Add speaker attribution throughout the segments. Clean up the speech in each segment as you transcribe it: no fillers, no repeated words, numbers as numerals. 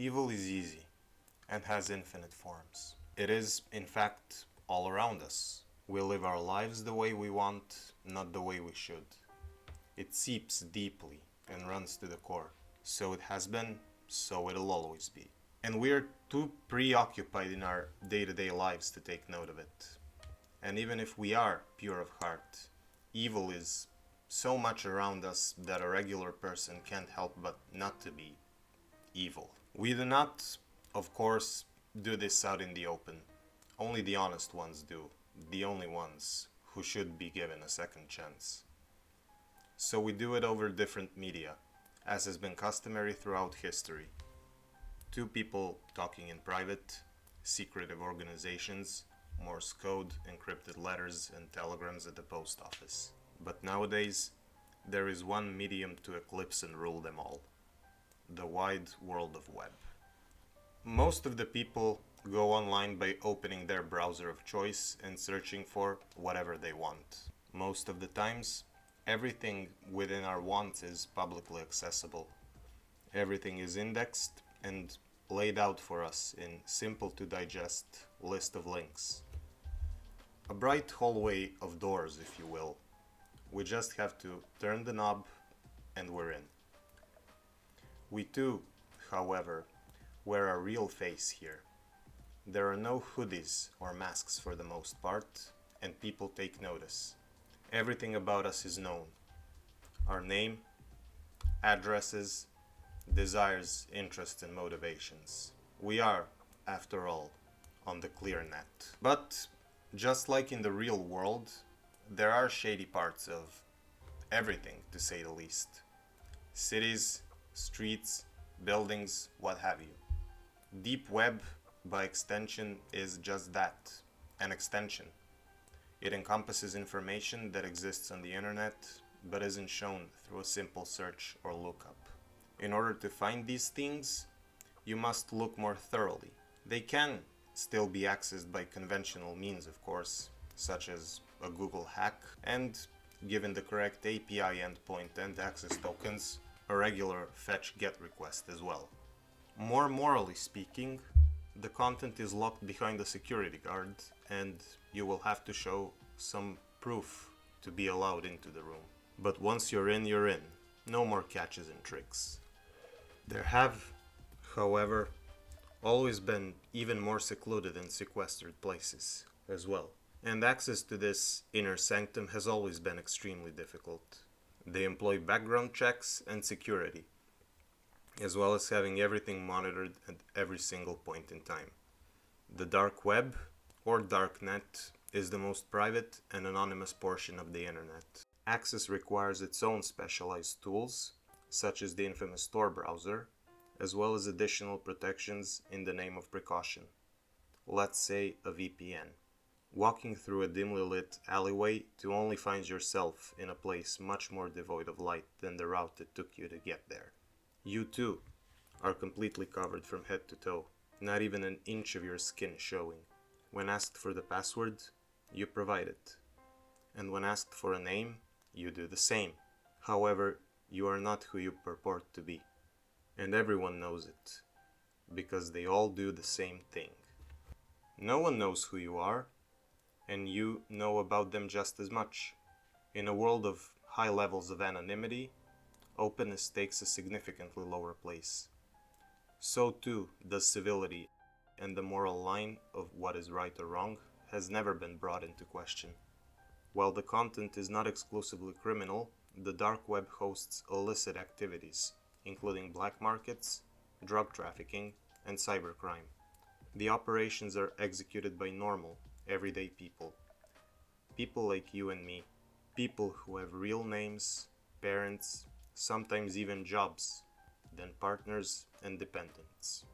Speaker 1: Evil is easy and has infinite forms. It is, in fact, all around us. We live our lives the way we want, not the way we should. It seeps deeply and runs to the core. So it has been, so it'll always be. And we are too preoccupied in our day-to-day lives to take note of it. And even if we are pure of heart, evil is so much around us that a regular person can't help but not to be evil. We do not, of course, do this out in the open. Only the honest ones do, the only ones who should be given a second chance. So we do it over different media, as has been customary throughout history. Two people talking in private, secretive organizations, Morse code, encrypted letters and telegrams at the post office. But nowadays, there is one medium to eclipse and rule them all: the wide world of web. Most of the people go online by opening their browser of choice and searching for whatever they want. Most of the times, everything within our wants is publicly accessible. Everything is indexed and laid out for us in simple to digest list of links. A bright hallway of doors, if you will. We just have to turn the knob and we're in. We too, however, wear our real face here. There are no hoodies or masks for the most part, and people take notice. Everything about us is known. Our name, addresses, desires, interests, and motivations. We are, after all, on the clear net. But, just like in the real world, there are shady parts of everything, to say the least. Cities, streets, buildings, what have you. Deep web, by extension, is just that, an extension. It encompasses information that exists on the internet, but isn't shown through a simple search or lookup. In order to find these things, you must look more thoroughly. They can still be accessed by conventional means, of course, such as a Google hack, and, given the correct API endpoint and access tokens, a regular fetch-get request as well. More morally speaking, the content is locked behind a security guard, and you will have to show some proof to be allowed into the room. But once you're in, you're in. No more catches and tricks. There have, however, always been even more secluded and sequestered places as well. And access to this inner sanctum has always been extremely difficult. They employ background checks and security, as well as having everything monitored at every single point in time. The dark web, or darknet, is the most private and anonymous portion of the internet. Access requires its own specialized tools, such as the infamous Tor browser, as well as additional protections in the name of precaution. Let's say a VPN. Walking through a dimly lit alleyway to only find yourself in a place much more devoid of light than the route that took you to get there. You too are completely covered from head to toe, not even an inch of your skin showing. When asked for the password, you provide it. And when asked for a name, you do the same. However, you are not who you purport to be. And everyone knows it, because they all do the same thing. No one knows who you are, and you know about them just as much. In a world of high levels of anonymity, openness takes a significantly lower place. So too does civility, and the moral line of what is right or wrong has never been brought into question. While the content is not exclusively criminal, the dark web hosts illicit activities, including black markets, drug trafficking, and cybercrime. The operations are executed by normal, everyday people. People like you and me. People who have real names, parents, sometimes even jobs, then partners and dependents.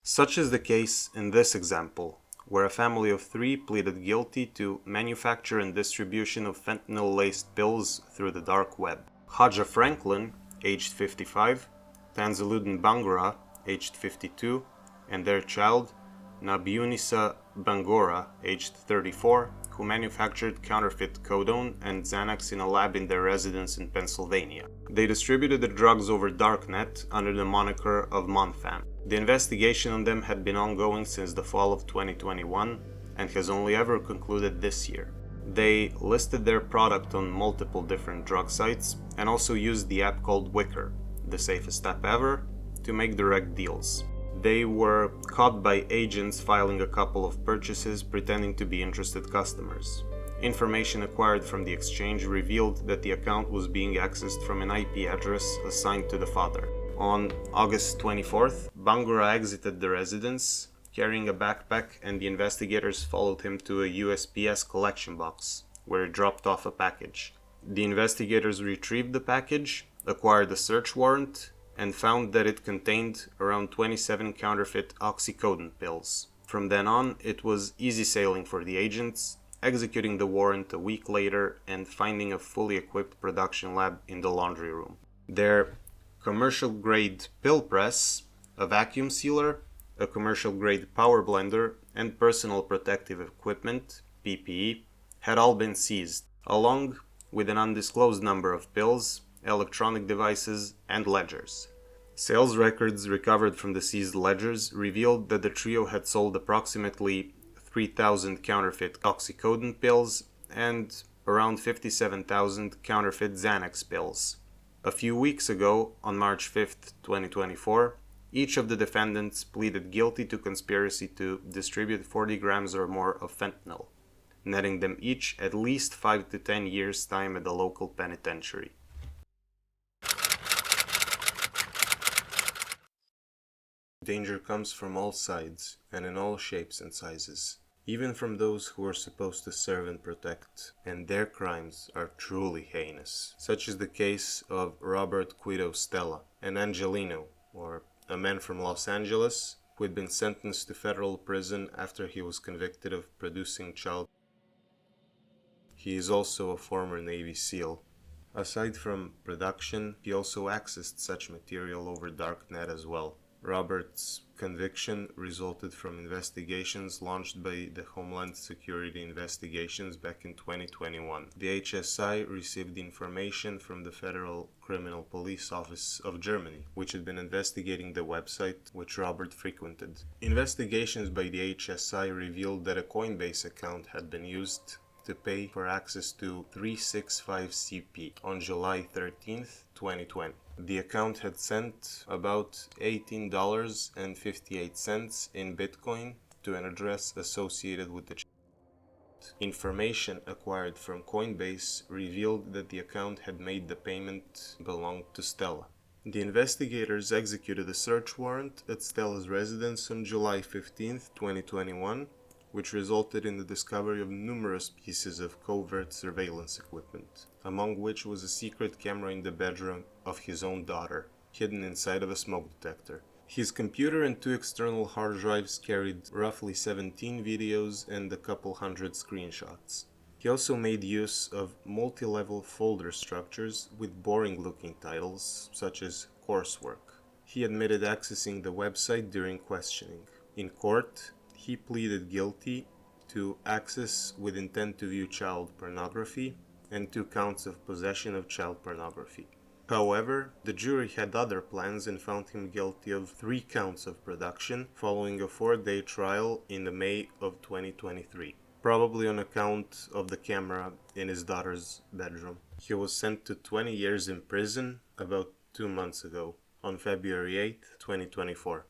Speaker 1: Such is the case in this example, where a family of 3 pleaded guilty to manufacture and distribution of fentanyl-laced pills through the dark web. Haja Franklin, aged 55, Tanzaluddin Bangura, aged 52, and their child, Nabiunisa Bangora, aged 34, who manufactured counterfeit Codone and Xanax in a lab in their residence in Pennsylvania. They distributed the drugs over Darknet under the moniker of Monfam. The investigation on them had been ongoing since the fall of 2021 and has only ever concluded this year. They listed their product on multiple different drug sites and also used the app called Wicker, the safest app ever, to make direct deals. They were caught by agents filing a couple of purchases pretending to be interested customers. Information acquired from the exchange revealed that the account was being accessed from an IP address assigned to the father. On August 24th, Bangura exited the residence, carrying a backpack, and the investigators followed him to a USPS collection box, where he dropped off a package. The investigators retrieved the package, acquired a search warrant, and found that it contained around 27 counterfeit oxycodone pills. From then on, it was easy sailing for the agents, executing the warrant a week later and finding a fully equipped production lab in the laundry room. Their commercial-grade pill press, a vacuum sealer, a commercial-grade power blender, and personal protective equipment, PPE, had all been seized, along with an undisclosed number of pills, electronic devices, and ledgers. Sales records recovered from the seized ledgers revealed that the trio had sold approximately 3,000 counterfeit oxycodone pills and around 57,000 counterfeit Xanax pills. A few weeks ago, on March 5th, 2024, each of the defendants pleaded guilty to conspiracy to distribute 40 grams or more of fentanyl, netting them each at least 5 to 10 years' time at the local penitentiary. Danger comes from all sides and in all shapes and sizes, even from those who are supposed to serve and protect, and their crimes are truly heinous. Such is the case of Robert Guido Stella, an Angelino, or a man from Los Angeles, who had been sentenced to federal prison after he was convicted of producing child. He is also a former Navy SEAL. Aside from production, he also accessed such material over Darknet as well. Robert's conviction resulted from investigations launched by the Homeland Security Investigations back in 2021. The HSI received information from the Federal Criminal Police Office of Germany, which had been investigating the website which Robert frequented. Investigations by the HSI revealed that a Coinbase account had been used to pay for access to 365CP on July 13th, 2020. The account had sent about $18.58 in Bitcoin to an address associated with the chat. Information acquired from Coinbase revealed that the account had made the payment belong to Stella. The investigators executed a search warrant at Stella's residence on July 15th, 2021, which resulted in the discovery of numerous pieces of covert surveillance equipment, among which was a secret camera in the bedroom of his own daughter, hidden inside of a smoke detector. His computer and 2 external hard drives carried roughly 17 videos and a couple hundred screenshots. He also made use of multi-level folder structures with boring-looking titles, such as coursework. He admitted accessing the website during questioning. In court, he pleaded guilty to access with intent to view child pornography and 2 counts of possession of child pornography. However, the jury had other plans and found him guilty of 3 counts of production following a 4-day trial in May of 2023, probably on account of the camera in his daughter's bedroom. He was sent to 20 years in prison about 2 months ago, on February 8, 2024.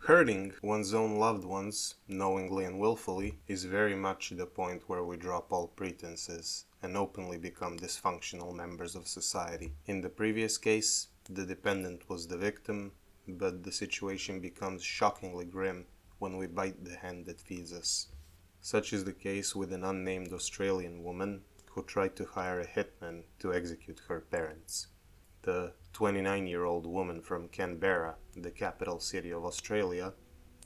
Speaker 1: Hurting one's own loved ones, knowingly and willfully, is very much the point where we drop all pretenses and openly become dysfunctional members of society. In the previous case, the dependent was the victim, but the situation becomes shockingly grim when we bite the hand that feeds us. Such is the case with an unnamed Australian woman who tried to hire a hitman to execute her parents. The 29-year-old woman from Canberra, the capital city of Australia,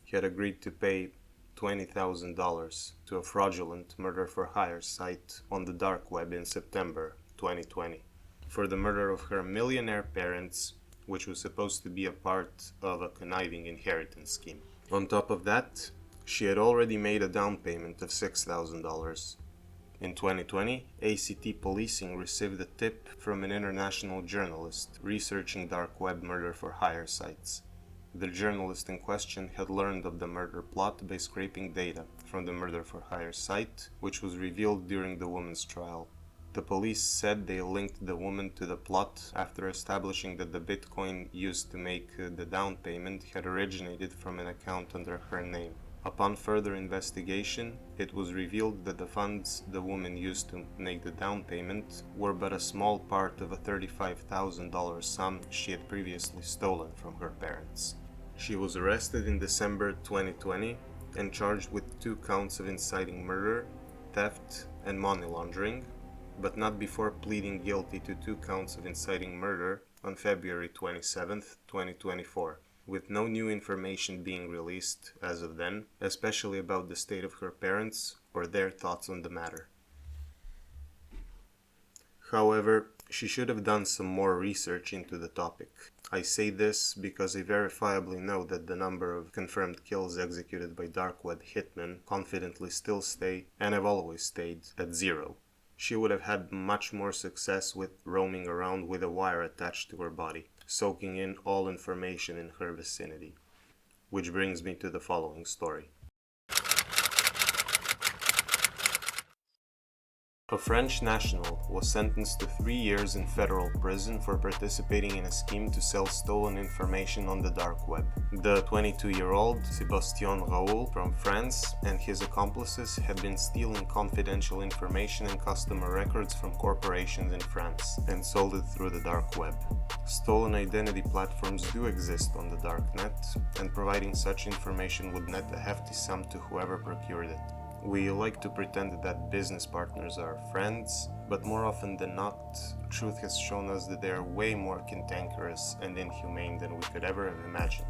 Speaker 1: had agreed to pay $20,000 to a fraudulent murder-for-hire site on the dark web in September 2020 for the murder of her millionaire parents which was supposed to be a part of a conniving inheritance scheme. On top of that, she had already made a down payment of $6,000. In 2020, ACT policing received a tip from an international journalist researching dark web murder for hire sites. The journalist in question had learned of the murder plot by scraping data from the murder for hire site, which was revealed during the woman's trial. The police said they linked the woman to the plot after establishing that the Bitcoin used to make the down payment had originated from an account under her name. Upon further investigation, it was revealed that the funds the woman used to make the down payment were but a small part of a $35,000 sum she had previously stolen from her parents. She was arrested in December 2020 and charged with 2 counts of inciting murder, theft, and money laundering, but not before pleading guilty to 2 counts of inciting murder on February 27, 2024. With no new information being released as of then, especially about the state of her parents or their thoughts on the matter. However, she should have done some more research into the topic. I say this because I verifiably know that the number of confirmed kills executed by dark web hitmen confidently still stay, and have always stayed, at 0. She would have had much more success with roaming around with a wire attached to her body, soaking in all information in her vicinity. Which brings me to the following story. A French national was sentenced to 3 years in federal prison for participating in a scheme to sell stolen information on the dark web. The 22-year-old Sébastien Raoul from France and his accomplices had been stealing confidential information and customer records from corporations in France and sold it through the dark web. Stolen identity platforms do exist on the dark net, and providing such information would net a hefty sum to whoever procured it. We like to pretend that business partners are friends, but more often than not, truth has shown us that they are way more cantankerous and inhumane than we could ever have imagined.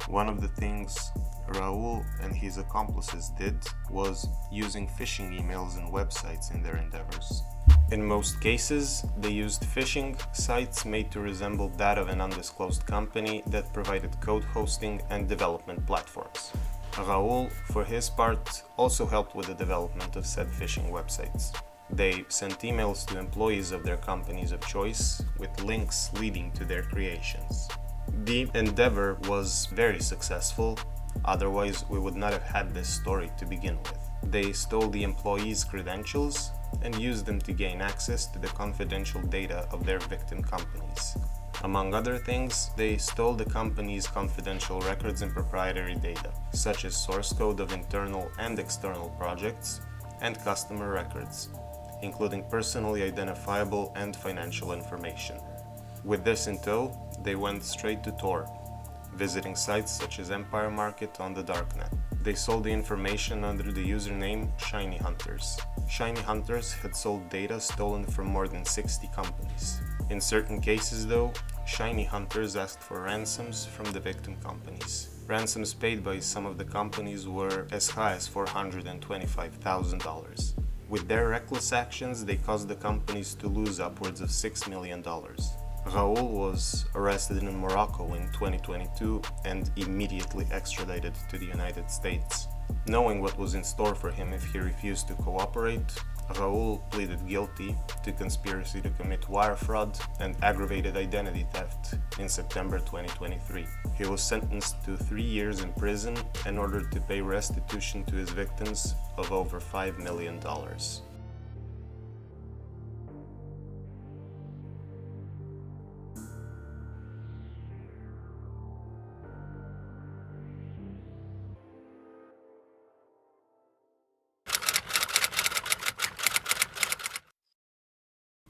Speaker 1: One of the things Raoul and his accomplices did was using phishing emails and websites in their endeavors. In most cases, they used phishing sites made to resemble that of an undisclosed company that provided code hosting and development platforms. Raoul, for his part, also helped with the development of said phishing websites. They sent emails to employees of their companies of choice with links leading to their creations. The endeavor was very successful, otherwise we would not have had this story to begin with. They stole the employees' credentials and used them to gain access to the confidential data of their victim companies. Among other things, they stole the company's confidential records and proprietary data, such as source code of internal and external projects, and customer records, including personally identifiable and financial information. With this in tow, they went straight to Tor, visiting sites such as Empire Market on the darknet. They sold the information under the username Shiny Hunters. Shiny Hunters had sold data stolen from more than 60 companies. In certain cases though, Shiny Hunters asked for ransoms from the victim companies. Ransoms paid by some of the companies were as high as $425,000. With their reckless actions, they caused the companies to lose upwards of $6 million. Raoul was arrested in Morocco in 2022 and immediately extradited to the United States. Knowing what was in store for him if he refused to cooperate, Raoul pleaded guilty to conspiracy to commit wire fraud and aggravated identity theft in September 2023. He was sentenced to 3 years in prison and ordered to pay restitution to his victims of over $5 million.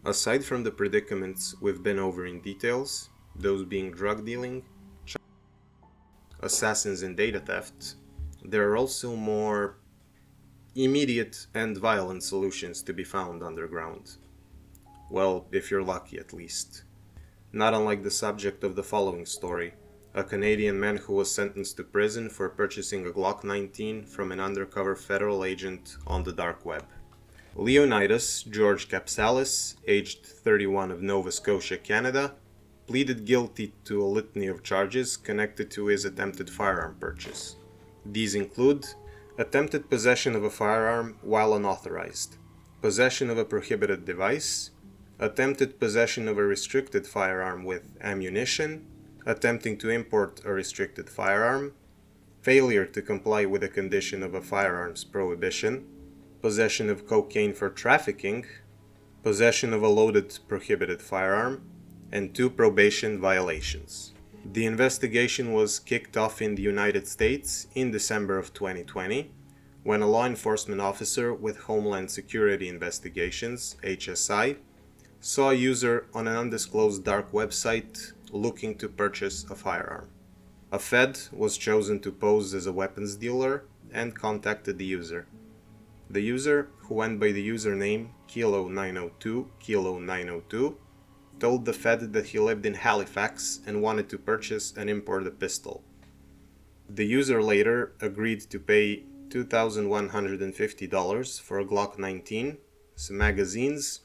Speaker 1: Aside from the predicaments we've been over in details, those being drug dealing, assassins and data theft, there are also more immediate and violent solutions to be found underground. Well, if you're lucky at least. Not unlike the subject of the following story, a Canadian man who was sentenced to prison for purchasing a Glock 19 from an undercover federal agent on the dark web. Leonidas George Capsalis, aged 31 of Nova Scotia, Canada, pleaded guilty to a litany of charges connected to his attempted firearm purchase. These include attempted possession of a firearm while unauthorized, possession of a prohibited device, attempted possession of a restricted firearm with ammunition, attempting to import a restricted firearm, failure to comply with a condition of a firearms prohibition, possession of cocaine for trafficking, possession of a loaded prohibited firearm, and 2 probation violations. The investigation was kicked off in the United States in December of 2020, when a law enforcement officer with Homeland Security Investigations, HSI, saw a user on an undisclosed dark website looking to purchase a firearm. A Fed was chosen to pose as a weapons dealer and contacted the user. The user, who went by the username Kilo902, told the Fed that he lived in Halifax and wanted to purchase and import a pistol. The user later agreed to pay $2,150 for a Glock 19, some magazines,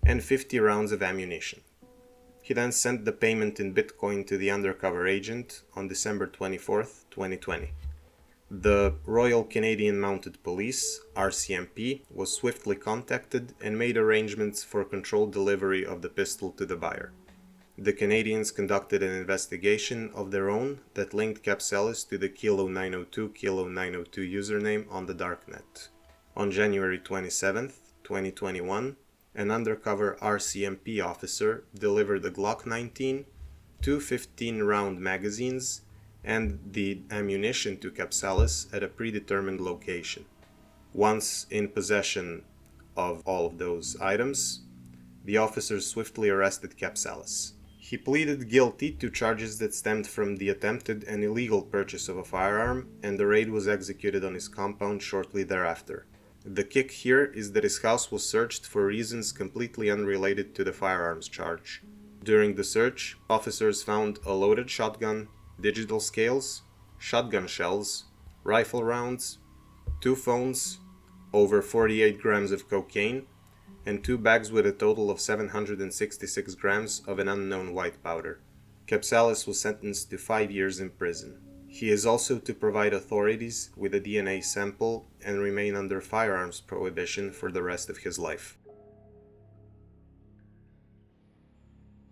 Speaker 1: and 50 rounds of ammunition. He then sent the payment in Bitcoin to the undercover agent on December 24, 2020. The Royal Canadian Mounted Police, RCMP, was swiftly contacted and made arrangements for controlled delivery of the pistol to the buyer. The Canadians conducted an investigation of their own that linked Capsalis to the Kilo902 username on the darknet. On January 27, 2021, an undercover RCMP officer delivered a Glock 19, 2 15-round magazines, and the ammunition to Capsalis at a predetermined location. Once in possession of all of those items, the officers swiftly arrested Capsalis. He pleaded guilty to charges that stemmed from the attempted and illegal purchase of a firearm, and the raid was executed on his compound shortly thereafter. The kick here is that his house was searched for reasons completely unrelated to the firearms charge. During the search, officers found a loaded shotgun, digital scales, shotgun shells, rifle rounds, 2 phones, over 48 grams of cocaine, and 2 bags with a total of 766 grams of an unknown white powder. Capsalis was sentenced to 5 years in prison. He is also to provide authorities with a DNA sample and remain under firearms prohibition for the rest of his life.